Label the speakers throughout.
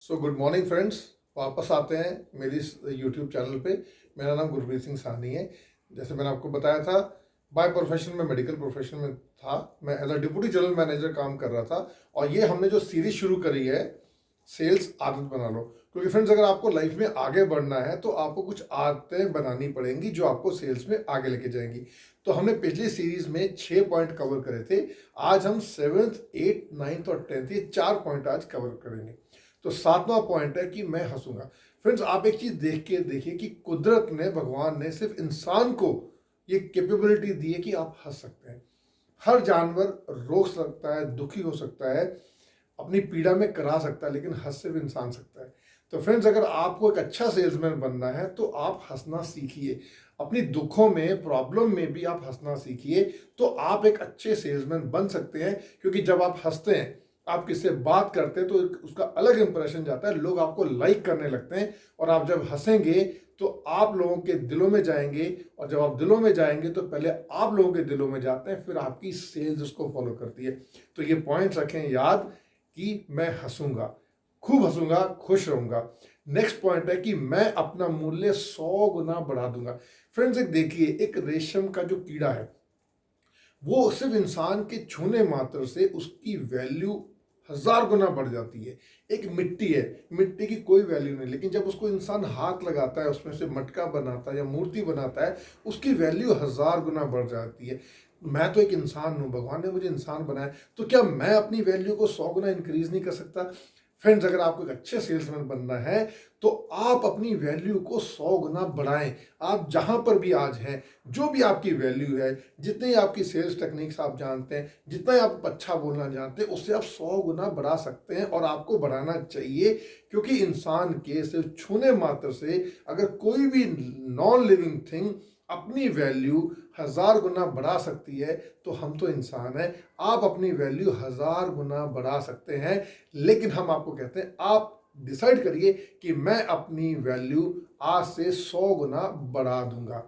Speaker 1: Good morning friends. वापस आते हैं मेरी इस यूट्यूब चैनल पे। मेरा नाम गुरप्रीत सिंह साहनी है। जैसे मैंने आपको बताया था, बाय प्रोफेशन में मेडिकल प्रोफेशन में था। मैं as a deputy general manager काम कर रहा था और ये हमने जो सीरीज शुरू करी है, सेल्स आदत बना लो। क्योंकि फ्रेंड्स, अगर आपको लाइफ में आगे बढ़ना है तो आपको कुछ आदतें बनानी पड़ेंगी जो आपको सेल्स में आगे लेके जाएंगी। तो हमने पिछली सीरीज में 6 पॉइंट कवर करे थे। आज हम 7th, 8th, 9th और 10th ये 4 पॉइंट आज कवर करेंगे। तो 7वां पॉइंट है कि मैं हंसूंगा। फ्रेंड्स, आप एक चीज देख के देखिए कि कुदरत ने, भगवान ने सिर्फ इंसान को ये कैपेबिलिटी दी है कि आप हंस सकते हैं। हर जानवर रो सकता है, दुखी हो सकता है, अपनी पीड़ा में करा सकता है, लेकिन हंस सिर्फ इंसान सकता है। तो फ्रेंड्स, अगर आपको एक अच्छा सेल्समैन बनना है तो आप हंसना सीखिए। अपनी दुखों में, प्रॉब्लम में भी आप हंसना सीखिए, तो आप एक अच्छे सेल्समैन बन सकते हैं। क्योंकि जब आप हंसते हैं, आप किससे बात करते हैं, तो उसका अलग इंप्रेशन जाता है, लोग आपको लाइक करने लगते हैं। और आप जब हंसेंगे तो आप लोगों के दिलों में जाएंगे, और जब आप दिलों में जाएंगे तो पहले आप लोगों के दिलों में जाते हैं, फिर आपकी सेल्स उसको फॉलो करती है। तो ये पॉइंट्स रखें याद कि मैं हंसूंगा, खूब हंसूंगा, खुश रहूंगा। नेक्स्ट पॉइंट है कि मैं अपना मूल्य 100 गुना बढ़ा दूंगा। फ्रेंड्स, एक देखिए, एक रेशम का जो कीड़ा है, वो सिर्फ इंसान के छूने मात्र से उसकी वैल्यू 1000 गुना बढ़ जाती है। एक मिट्टी है, मिट्टी की कोई वैल्यू नहीं, लेकिन जब उसको इंसान हाथ लगाता है, उसमें से मटका बनाता है या मूर्ति बनाता है, उसकी वैल्यू 1000 गुना बढ़ जाती है। मैं तो एक इंसान हूँ, भगवान ने मुझे इंसान बनाया, तो क्या मैं अपनी वैल्यू को 100 गुना इंक्रीज नहीं कर सकता? फ्रेंड्स, अगर आपको एक अच्छे सेल्समैन बनना है तो आप अपनी वैल्यू को 100 गुना बढ़ाएं। आप जहां पर भी आज हैं, जो भी आपकी वैल्यू है, जितनी आपकी सेल्स टेक्निक्स आप जानते हैं, जितना ही आप अच्छा बोलना जानते हैं, उससे आप 100 गुना बढ़ा सकते हैं, और आपको बढ़ाना चाहिए। क्योंकि इंसान के सिर्फ छूने मात्र से अगर कोई भी नॉन लिविंग थिंग अपनी वैल्यू 1000 गुना बढ़ा सकती है, तो हम तो इंसान हैं, आप अपनी वैल्यू 1000 गुना बढ़ा सकते हैं। लेकिन हम आपको कहते हैं, आप डिसाइड करिए कि मैं अपनी वैल्यू आज से 100 गुना बढ़ा दूंगा।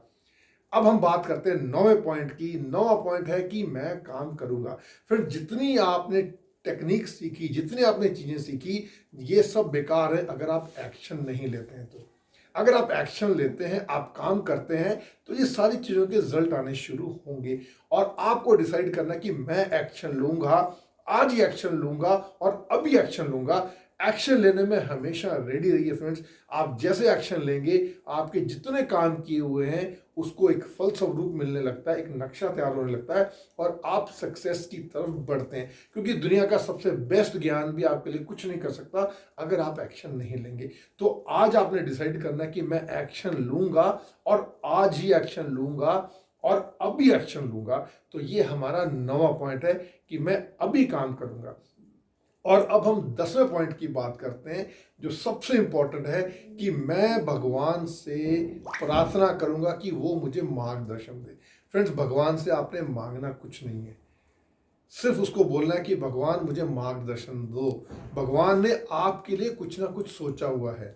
Speaker 1: अब हम बात करते हैं 9वें पॉइंट की। 9वां पॉइंट है कि मैं काम करूंगा। फिर जितनी आपने टेक्निक सीखी, जितनी आपने चीजें सीखी, ये सब बेकार है अगर आप एक्शन नहीं लेते हैं। तो अगर आप एक्शन लेते हैं, आप काम करते हैं, तो ये सारी चीजों के रिजल्ट आने शुरू होंगे। और आपको डिसाइड करना कि मैं एक्शन लूंगा, आज ही एक्शन लूंगा और अभी एक्शन लूंगा। एक्शन लेने में हमेशा रेडी रहिए फ्रेंड्स। आप जैसे एक्शन लेंगे, आपके जितने काम किए हुए हैं उसको एक फलस्वरूप मिलने लगता है, एक नक्शा तैयार होने लगता है, और आप सक्सेस की तरफ बढ़ते हैं। क्योंकि दुनिया का सबसे बेस्ट ज्ञान भी आपके लिए कुछ नहीं कर सकता अगर आप एक्शन नहीं लेंगे। तो आज आपने डिसाइड करना है कि मैं एक्शन लूंगा, और आज ही एक्शन लूंगा और अभी एक्शन लूंगा। तो ये हमारा 9वां पॉइंट है कि मैं अभी काम करूंगा। और अब हम 10वें पॉइंट की बात करते हैं, जो सबसे इंपॉर्टेंट है, कि मैं भगवान से प्रार्थना करूंगा कि वो मुझे मार्गदर्शन दे। फ्रेंड्स, भगवान से आपने मांगना कुछ नहीं है, सिर्फ उसको बोलना है कि भगवान मुझे मार्गदर्शन दो। भगवान ने आपके लिए कुछ ना कुछ सोचा हुआ है,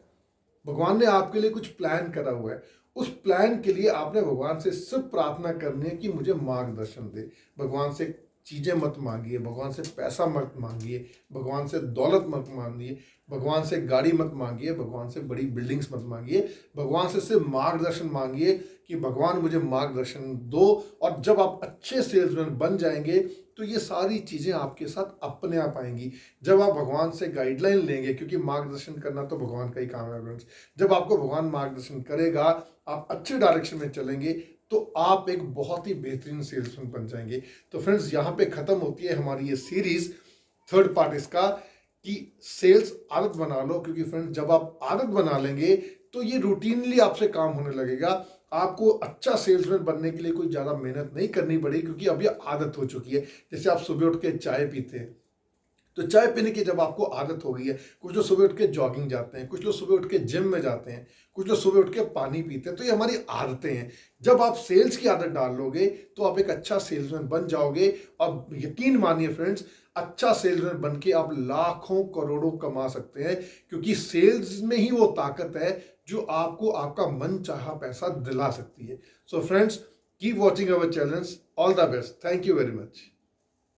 Speaker 1: भगवान ने आपके लिए कुछ प्लान करा हुआ है। उस प्लान के लिए आपने भगवान से सिर्फ प्रार्थना करनी है कि मुझे मार्गदर्शन दे। भगवान से चीज़ें मत मांगिए, भगवान से पैसा मत मांगिए, भगवान से दौलत मत मांगिए, भगवान से गाड़ी मत मांगिए, भगवान से बड़ी बिल्डिंग्स मत मांगिए। भगवान से सिर्फ मार्गदर्शन मांगिए कि भगवान मुझे मार्गदर्शन दो। और जब आप अच्छे सेल्समैन बन जाएंगे तो ये सारी चीज़ें आपके साथ अपने आप आएंगी। जब आप भगवान से गाइडलाइन लेंगे, क्योंकि मार्गदर्शन करना तो भगवान का ही काम है फ्रेंड्स। जब आपको भगवान मार्गदर्शन करेगा, आप अच्छे डायरेक्शन में चलेंगे, तो आप एक बहुत ही बेहतरीन सेल्समैन बन जाएंगे। तो फ्रेंड्स, यहाँ पे खत्म होती है हमारी ये सीरीज, थर्ड पार्ट इसका, कि सेल्स आदत बना लो। क्योंकि फ्रेंड्स, जब आप आदत बना लेंगे तो ये रूटीनली आपसे काम होने लगेगा। आपको अच्छा सेल्समैन बनने के लिए कोई ज़्यादा मेहनत नहीं करनी पड़ेगी, क्योंकि अब ये आदत हो चुकी है। जैसे आप सुबह उठ के चाय पीते हैं, तो चाय पीने की जब आपको आदत हो गई है, कुछ लोग सुबह उठ के जॉगिंग जाते हैं, कुछ लोग सुबह उठ के जिम में जाते हैं, कुछ लोग सुबह उठ के पानी पीते हैं, तो ये हमारी आदतें हैं। जब आप सेल्स की आदत डाल लोगे तो आप एक अच्छा सेल्समैन बन जाओगे। और यकीन मानिए फ्रेंड्स, अच्छा सेल्समैन बन के आप लाखों करोड़ों कमा सकते हैं। क्योंकि सेल्स में ही वो ताकत है जो आपको आपका मन चाहा पैसा दिला सकती है। So friends, keep watching our channels. All the best. Thank you very much.